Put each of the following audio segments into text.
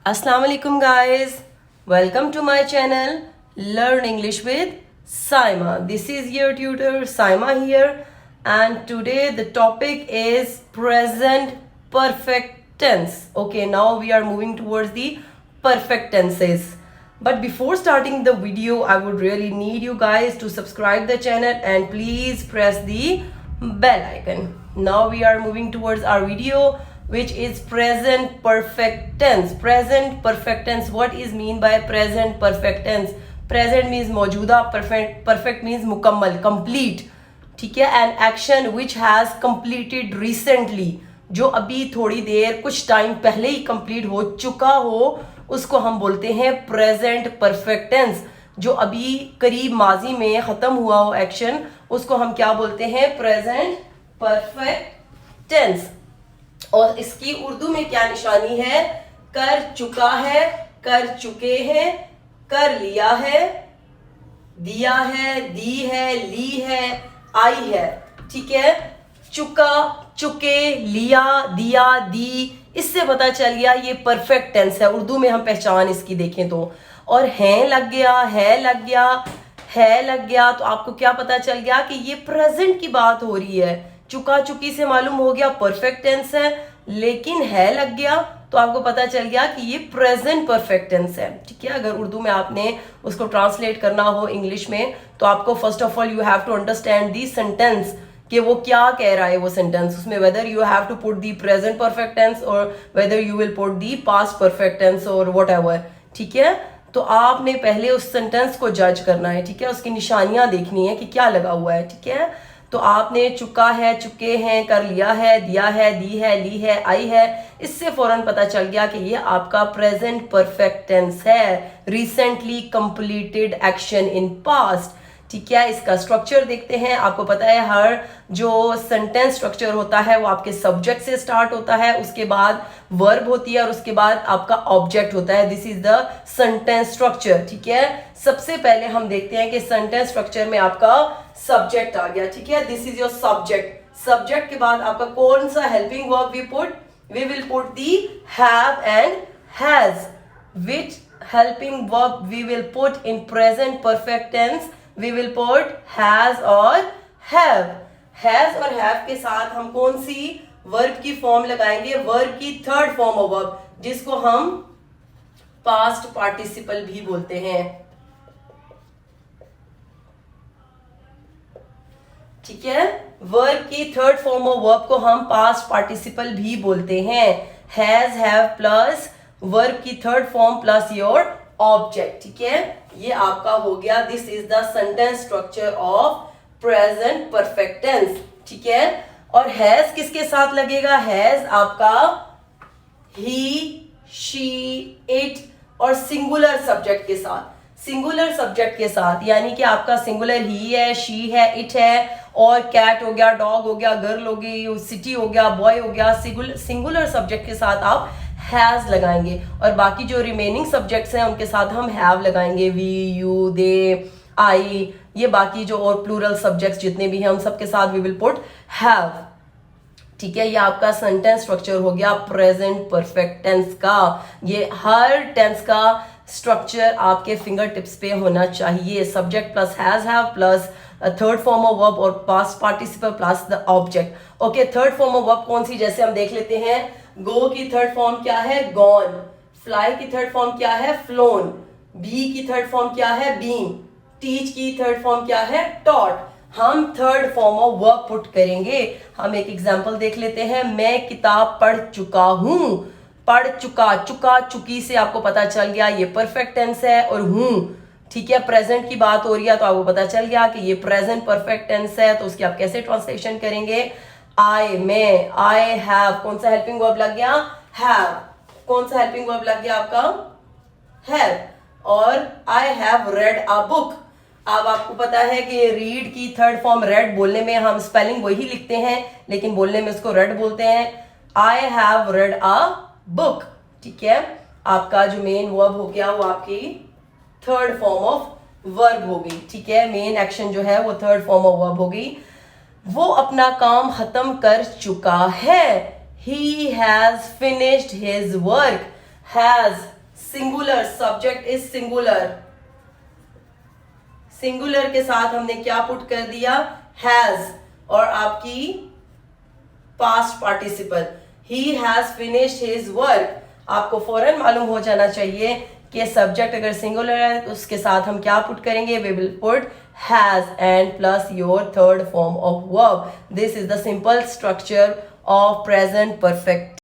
Assalamu alaikum guys, welcome to my channel Learn English with Saima. This is your tutor Saima here, and today the topic is present perfect tense. Okay, now we are moving towards the perfect tenses. But before starting the video, I would really need you guys to subscribe the channel and please press the bell icon. Now we are moving towards our video, which is present perfect tense. Present perfect tense. What is mean by present perfect tense? Present means मौजूदा, perfect means मुकम्मल, complete. ठीक है, an action which has completed recently, जो अभी थोड़ी देर कुछ time पहले ही complete हो चुका हो, उसको हम बोलते हैं प्रेजेंट परफेक्ट टेंस. जो अभी करीब माजी में ख़त्म हुआ हो एक्शन, उसको हम क्या बोलते हैं? Present perfect tense. और इसकी उर्दू में क्या निशानी है? कर चुका है, कर चुके हैं, कर लिया है, दिया है, दी है, ली है, आई है. ठीक है, चुका, चुके, लिया, दिया, दी, इससे पता चल गया ये परफेक्ट टेंस है. उर्दू में हम पहचान इसकी देखें तो. और है लग गया, है लग गया, है लग गया, तो आपको क्या पता चल गया कि ये प्रेजेंट की बात हो रही है. चुका चुकी से मालूम हो गया परफेक्ट टेंस है, लेकिन है लग गया तो आपको पता चल गया कि ये प्रेजेंट परफेक्ट टेंस है. ठीक है, अगर उर्दू में आपने उसको ट्रांसलेट करना हो इंग्लिश में, तो आपको first of all you have to understand the sentence कि वो क्या कह रहा है वो सेंटेंस. उसमें whether you have to put the present perfect tense और whether you will put the past perfect tense और व्हाटएवर. ठीक है, तो आपने पहले उस सेंटेंस को जज करना है. ठीक है, उसकी निशानियां देखनी है कि क्या लगा हुआ है. ठीक है, तो आपने चुका है, चुके हैं, कर लिया है, दिया है, दी है, ली है, आई है, इससे फौरन पता चल गया कि ये आपका प्रेजेंट परफेक्ट टेंस है. Recently completed action in past. ठीक है, इसका स्ट्रक्चर देखते हैं. आपको पता है हर जो सेंटेंस स्ट्रक्चर होता है वो आपके सब्जेक्ट से स्टार्ट होता है, उसके बाद वर्ब होती है और उसके बाद आपका ऑब्जेक्ट होता है. This is the sentence structure. ठीक है, सबसे पहले हम देखते हैं कि सेंटेंस स्ट्रक्चर में आपका सब्जेक्ट आ गया. ठीक है, this is your subject. Subject के बाद आपका कौन सा helping verb we will put the have and has. Which helping verb we will put in present perfect tense? We will put has और have. Has और have के साथ हम कौन सी वर्ब की फॉर्म लगाएंगे? वर्ब की थर्ड फॉर्म ऑफ वर्ब, जिसको हम पास्ट पार्टिसिपल भी बोलते हैं. ठीक है, वर्ब की थर्ड फॉर्म ऑफ वर्ब को हम पास्ट पार्टिसिपल भी बोलते हैं. हैज, हैव प्लस वर्ब की third form plus your object. ठीक है, ये आपका हो गया. This is the sentence structure of present perfect tense. ठीक है, और हैज किसके साथ लगेगा? हैज आपका ही, शी, इट और सिंगुलर सब्जेक्ट के साथ. सिंगुलर सब्जेक्ट के साथ यानी कि आपका सिंगुलर ही है, शी है, इट है, और कैट हो गया, डॉग हो गया, गर्ल हो गई, सिटी हो गया, बॉय हो गया. सिंगुलर सब्जेक्ट के साथ आप हैज लगाएंगे और बाकी जो रिमेनिंग सब्जेक्ट्स हैं उनके साथ हम हैव लगाएंगे. वी, यू, दे, आई, ये बाकी जो और प्लूरल सब्जेक्ट्स जितने भी हैं उन सबके साथ वी विल पुट हैव. ठीक है, ये आपका सेंटेंस स्ट्रक्चर हो गया प्रेजेंट परफेक्ट टेंस का. ये हर टेंस का स्ट्रक्चर आपके फिंगर टिप्स पे होना चाहिए. Subject plus has, have plus third form of verb और past participle plus the object. Okay, third form of verb कौन सी? जैसे हम देख लेते हैं. गो की थर्ड फॉर्म क्या है? गॉन. फ्लाई की थर्ड फॉर्म क्या है? फ्लोन. बी की थर्ड फॉर्म क्या है? बीन. टीच की थर्ड फॉर्म क्या है? टॉट. हम third form of verb put करेंगे. हम एक एग्जांपल देख लेते हैं. मैं किताब पढ़ चुका हूं. पढ़ चुका, चुका चुकी से आपको पता चल गया ये परफेक्ट टेंस है. और हूं, ठीक है, प्रेजेंट की बात हो रही है तो आपको पता चल गया कि ये प्रेजेंट परफेक्ट टेंस है. तो उसकी आप कैसे ट्रांसलेशन करेंगे? आई, मैं, आई हैव, कौन सा हेल्पिंग वर्ब लग गया? हैव. कौन सा हेल्पिंग वर्ब लग गया आपका? हैव. और I have read a book. अब आपको पता है कि रीड की थर्ड फॉर्म रेड, बोलने में हम स्पेलिंग वही लिखते हैं लेकिन बोलने में उसको रेड बोलते हैं. I have read a book. ठीक है, आपका जो मेन वर्ब हो गया वो आपकी थर्ड फॉर्म ऑफ वर्ब हो गई. ठीक है, मेन एक्शन जो है वो थर्ड फॉर्म ऑफ वर्ब हो गई. वो अपना काम खत्म कर चुका है. He has finished his work. Has singular, subject is singular, singular के साथ हमने क्या पुट कर दिया, हैज, और आपकी past participle, he has finished his work. आपको फौरन मालूम हो जाना चाहिए कि सब्जेक्ट अगर सिंगुलर है तो उसके साथ हम क्या पुट करेंगे, we will put has and plus your third form of verb. This is the simple structure of present perfect.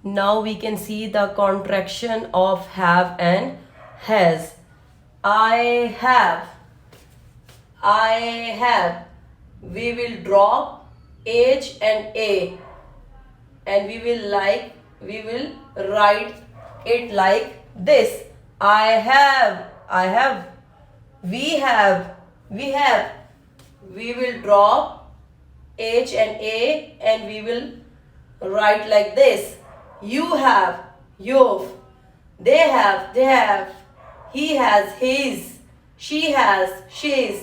Now we can see the contraction of have and has. I have. We will drop H and A, and we will write it like this. I have. We have. We will drop H and A, and we will write like this. You have, you've. They have. He has, his. She has, she's.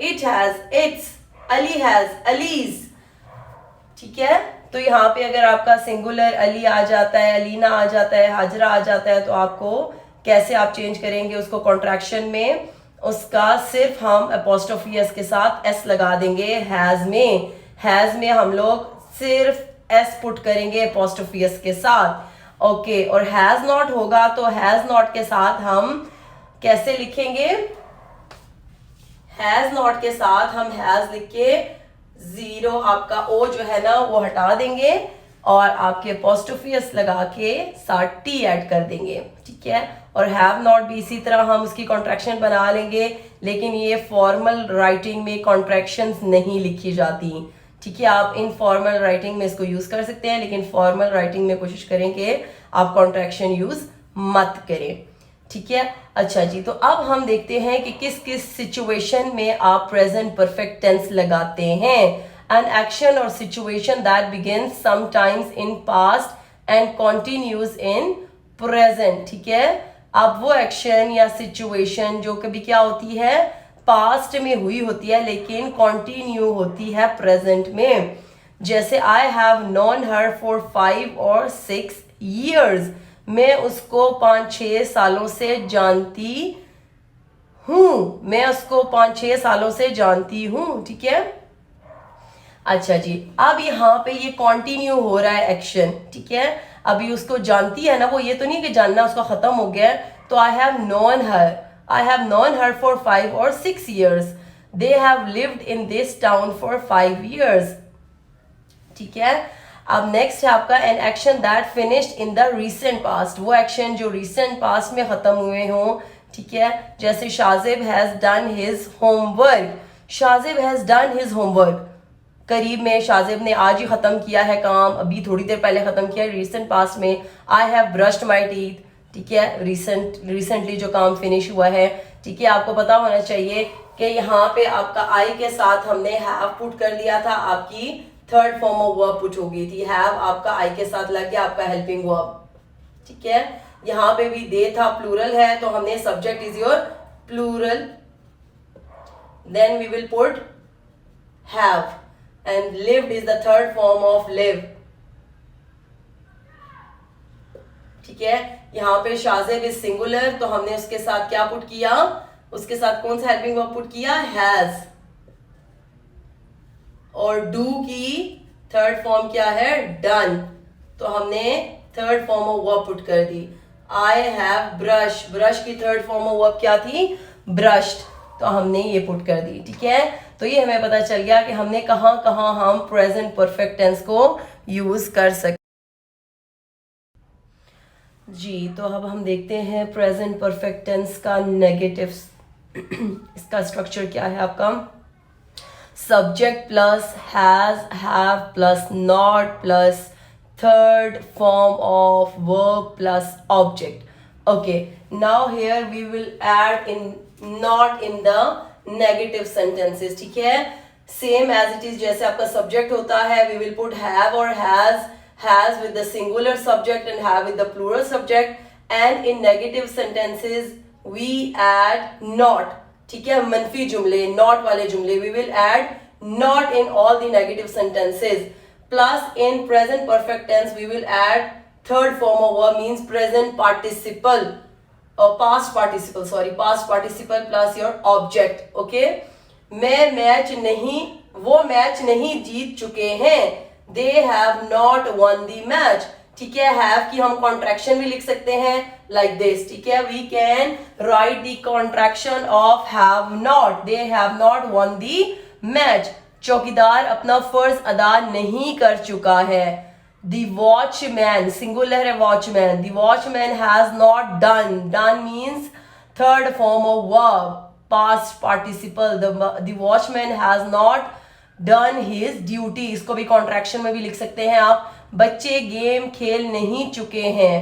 It has, its. Ali has, Ali's. ठीक है, तो यहाँ पे अगर आपका singular Ali आ जाता है, अलीना आ जाता है, हाजरा आ जाता है, तो आपको कैसे आप चेंज करेंगे उसको कॉन्ट्रैक्शन में, उसका सिर्फ हम अपोस्ट्रोफी एस के साथ एस लगा देंगे। हैज में हम लोग सिर्फ एस पुट करेंगे अपोस्ट्रोफी एस के साथ। ओके, और हैज नॉट होगा तो हैज नॉट के साथ हम कैसे लिखेंगे, हैज नॉट के साथ हम हैज लिख के जीरो आपका ओ जो है ना वो हटा देंगे और आपके अपोस्ट्रोफी एस लगा के साथ टी ऐड कर देंगे। ठीक है, और हैव नॉट भी इसी तरह हम उसकी कॉन्ट्रैक्शन बना लेंगे, लेकिन ये फॉर्मल राइटिंग में कॉन्ट्रैक्शंस नहीं लिखी जाती। ठीक है, आप इनफॉर्मल राइटिंग में इसको यूज कर सकते हैं, लेकिन फॉर्मल राइटिंग में कोशिश करें कि आप कॉन्ट्रैक्शन यूज मत करें। ठीक है, अच्छा जी, तो अब हम देखते हैं कि किस किस सिचुएशन में आप प्रेजेंट परफेक्ट टेंस लगाते हैं। एन एक्शन और situation that begins sometimes in past and continues in present. ठीक है, अब वो एक्शन या सिचुएशन जो कभी क्या होती है, पास्ट में हुई होती है लेकिन कंटिन्यू होती है प्रेजेंट में। जैसे I have known her for 5 or 6 years, मैं उसको 5-6 सालों से जानती हूँ, मैं उसको 5-6 सालों से जानती हूँ। ठीक है, अच्छा जी, अब यहाँ पे ये कंटिन्यू हो रहा है एक्शन। ठीक है, अभी उसको जानती है ना, वो ये तो नहीं कि जानना उसका खत्म हो गया है। तो I have known her for 5 or 6 years. They have lived in this town for 5 years. ठीक है, अब नेक्स्ट है आपका an action that finished in the recent past, वो एक्शन जो रीसेंट पास्ट में खत्म हुए हों। ठीक है, जैसे Shajib has done his homework, Shajib has done his homework, करीब में शाजिब ने आज ही खत्म किया है काम, अभी थोड़ी देर पहले खत्म किया है, रीसेंट पास्ट में। I have brushed my teeth, ठीक है, रिसेंटली जो काम फिनिश हुआ है। ठीक है, आपको पता होना चाहिए कि यहाँ पे आपका आई के साथ हमने हैव पुट कर दिया था, आपकी third form of verb put हो गई थी। हैव आपका आई के साथ लग गया आपका हेल्पिंग वर्ब। ठीक है, यहाँ पे भी दे था, प्लूरल है, तो हमने subject is your plural, then we will put have, and lived is the third form of live. ठीक है, यहाँ पे शाजिब इज सिंगुलर, तो हमने उसके साथ क्या पुट किया, उसके साथ कौन सा हेल्पिंग वर्ब पुट किया, हैज। और डू की थर्ड फॉर्म क्या है, डन, तो हमने third form of verb put कर दी। आई हैव ब्रश, ब्रश की थर्ड फॉर्म ऑफ वर्ब क्या थी, ब्रश्ड, तो हमने ये पुट कर दी। ठीक है, तो ये हमें पता चल गया कि हमने कहाँ कहाँ हम प्रेजेंट परफेक्ट टेंस को यूज कर सकते जी। तो अब हम देखते हैं प्रेजेंट परफेक्ट टेंस का नेगेटिव्स। इसका स्ट्रक्चर क्या है आपका, subject plus has, have plus not plus third form of verb plus object. Okay, now here we will add in not in the negative sentences. ठीक है, सेम एज इट इज, जैसे आपका subject होता है, we will put have और has with the singular subject and have with the plural subject, and in negative sentences we add not. ठीक है, मनफी जुमले, not वाले जुमले, we will add not in all the negative sentences. plus in present perfect tense we will add third form of verb, means present participle or past participle plus your object. Okay, वो match नहीं जीत चुके हैं, they have not won the match. ठीक है, have की हम contraction भी लिख सकते हैं like this. ठीक है, we can write the contraction of have not. They have not won the match. चौकीदार अपना फर्ज अदा नहीं कर चुका है. The watchman, सिंगुलर है watchman. The watchman has not done. Done means third form of verb, past participle. The watchman has not done his duty. इसको भी कॉन्ट्रैक्शन में भी लिख सकते हैं आप. बच्चे गेम खेल नहीं चुके हैं.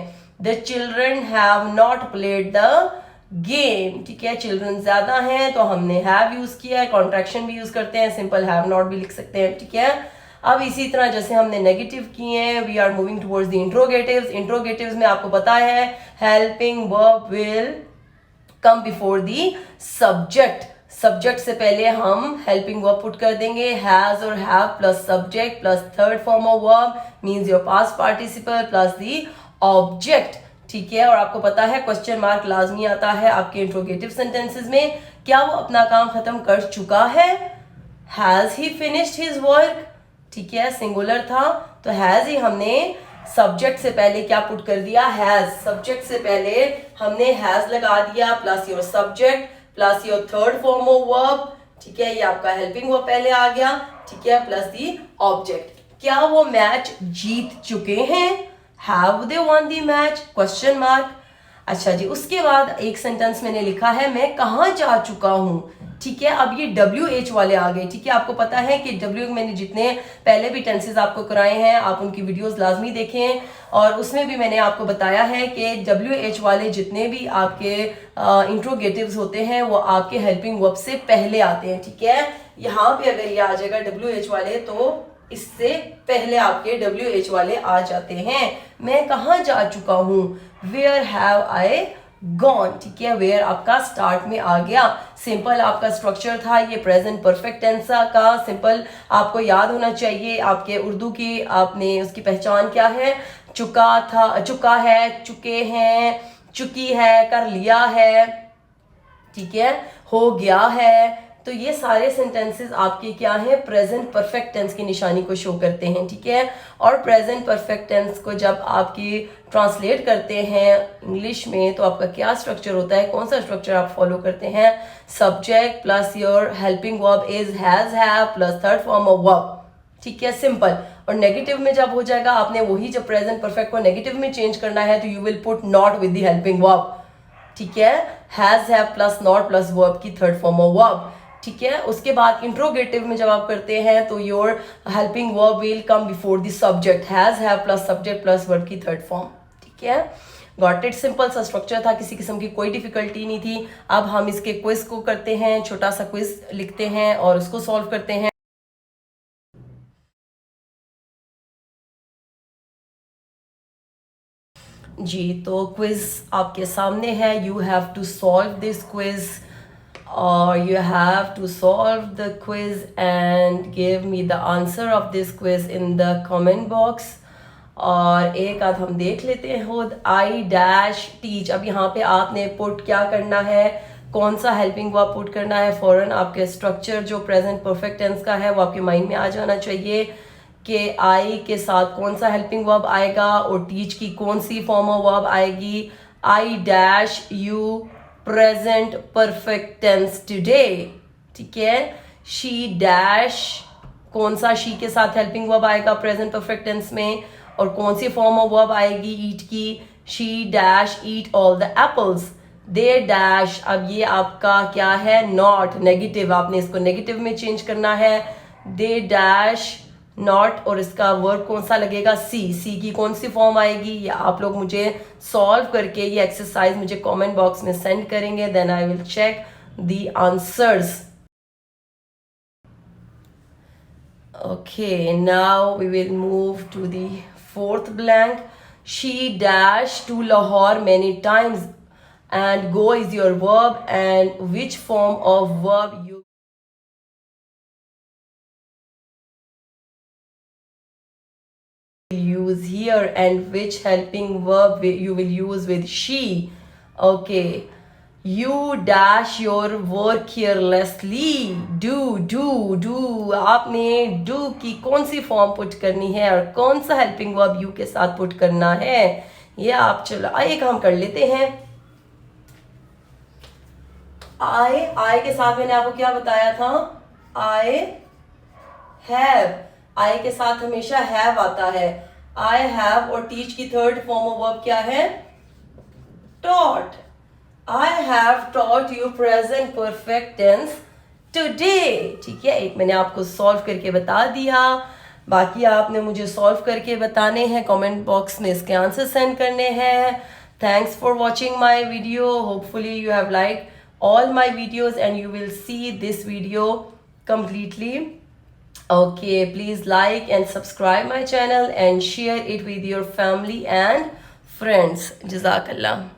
The children have not played the game. ठीक है, चिल्ड्रन ज्यादा हैं तो हमने have यूज किया है, कॉन्ट्रैक्शन भी यूज करते हैं, सिंपल have not भी लिख सकते हैं. ठीक है, अब इसी तरह जैसे हमने नेगेटिव किए हैं, we are moving towards the interrogatives. Interrogatives में आपको पता है helping verb will come before the subject. Subject से पहले हम हेल्पिंग वर्ब पुट कर देंगे, हैज और have plus subject plus third form of verb means your past participle plus the object. ठीक है, और आपको पता है क्वेश्चन मार्क लाजमी आता है आपके इंट्रोगेटिव सेंटेंसेस में. क्या वो अपना काम खत्म कर चुका है? Has he finished his work. ठीक है, सिंगुलर था तो हैज ही हमने सब्जेक्ट से पहले क्या पुट कर दिया, हैज. सब्जेक्ट से पहले हमने हैज लगा दिया plus your subject plus your third form of verb. ठीक है, ये आपका हेल्पिंग वर्ब पहले आ गया. ठीक है, प्लस दी ऑब्जेक्ट. क्या वो मैच जीत चुके हैं? Have they one the match? Question mark. अच्छा जी, उसके बाद एक सेंटेंस मैंने लिखा है मैं कहाँ जा चुका हूं. ठीक है, अब ये WH वाले आ गए. ठीक है, आपको पता है कि W मैंने जितने पहले भी टेंसेस आपको कराए हैं, आप उनकी वीडियोस लाजमी देखें, और उसमें भी मैंने आपको बताया है कि WH वाले जितने भी आपके इंट्रोगेटिव्स होते हैं वो आपके हेल्पिंग वर्ब से पहले आते हैं. ठीक है, यहाँ पे अगर ये आ जाएगा WH वाले तो इससे पहले आपके WH वाले आ जाते हैं. मैं कहाँ जा चुका हूँ, वेयर हैव आई गॉन. ठीक है, वेयर आपका स्टार्ट में आ गया. सिंपल आपका स्ट्रक्चर था ये प्रेजेंट परफेक्ट टेंस का. सिंपल आपको याद होना चाहिए. आपके उर्दू की आपने उसकी पहचान क्या है, चुका था, चुका है, चुके हैं, चुकी है, कर लिया है. ठीक है, हो गया है. तो ये सारे सेंटेंसेस आपके क्या हैं, प्रेजेंट परफेक्ट टेंस की निशानी को शो करते हैं. ठीक है, और प्रेजेंट परफेक्ट टेंस को जब आपकी ट्रांसलेट करते हैं इंग्लिश में तो आपका क्या स्ट्रक्चर होता है, कौन सा स्ट्रक्चर आप फॉलो करते हैं, subject plus your helping verb is has have plus third form of verb. ठीक है, सिंपल. और नेगेटिव में जब हो जाएगा आपने वही जब प्रेजेंट परफेक्ट को नेगेटिव में चेंज करना है तो you will put not with the helping verb. ठीक है, has have plus not plus verb की थर्ड फॉर्म ऑफ वर्ब. ठीक है, उसके बाद इंट्रोगेटिव में जब आप करते हैं तो your helping verb will come before the subject, has have plus subject plus verb की थर्ड फॉर्म. ठीक है, गॉट इट. सिंपल सा स्ट्रक्चर था, किसी किस्म की कोई डिफिकल्टी नहीं थी. अब हम इसके क्विज को करते हैं, छोटा सा क्विज लिखते हैं और उसको सॉल्व करते हैं. जी, तो क्विज आपके सामने है. You have to solve this quiz or you have to solve the quiz and give me the answer of this quiz in the comment box. और एक आध हम देख लेते हैं खुद. I dash teach. अब यहाँ पे आपने पुट क्या करना है, कौन सा हेल्पिंग वर्ब पुट करना है. फौरन आपके स्ट्रक्चर जो प्रेजेंट परफेक्ट टेंस का है वो आपके माइंड में आ जाना चाहिए कि I के साथ कौन सा हेल्पिंग वर्ब आएगा और टीच की कौन सी फॉर्म ऑफ वर्ब आएगी. I dash you present perfect tense today. ठीक है, शी डैश, कौन सा शी के साथ हेल्पिंग वर्ब आएगा प्रेजेंट परफेक्ट टेंस में, और कौन सी फॉर्म ऑफ वर्ब आएगी ईट की. She dash eat all the apples. They dash, अब ये आपका क्या है, नॉट, नेगेटिव. आपने इसको नेगेटिव में चेंज करना है. दे डैश नॉट, और इसका वर्ब कौन सा लगेगा, सी. सी की कौन सी फॉर्म आएगी ये आप लोग मुझे सॉल्व करके ये एक्सरसाइज मुझे कमेंट बॉक्स में सेंड करेंगे. Then I will check the answers. Okay, now we will move to the fourth blank. She dash to Lahore many times and go is your verb and which form of verb you use here and which helping verb you will use with she. Okay. You dash your work carelessly. Do. आपने do की कौन सी form put करनी है और कौन सा helping verb you के साथ पुट करना है, ये आप चलो एक हम कर लेते हैं. I के साथ मैंने आपको क्या बताया था? I have. I के साथ हमेशा have आता है. I have और teach की थर्ड फॉर्म ऑफ वर्ब क्या है? Taught. I have taught you present perfect tense today. ठीक है, एक मैंने आपको सॉल्व करके बता दिया. बाकी आपने मुझे सॉल्व करके बताने हैं, कमेंट बॉक्स में इसके आंसर सेंड करने हैं. Thanks for watching my video. Hopefully you have liked all my videos and you will see this video completely. Okay, please like and subscribe my channel and share it with your family and friends. Jazakallah.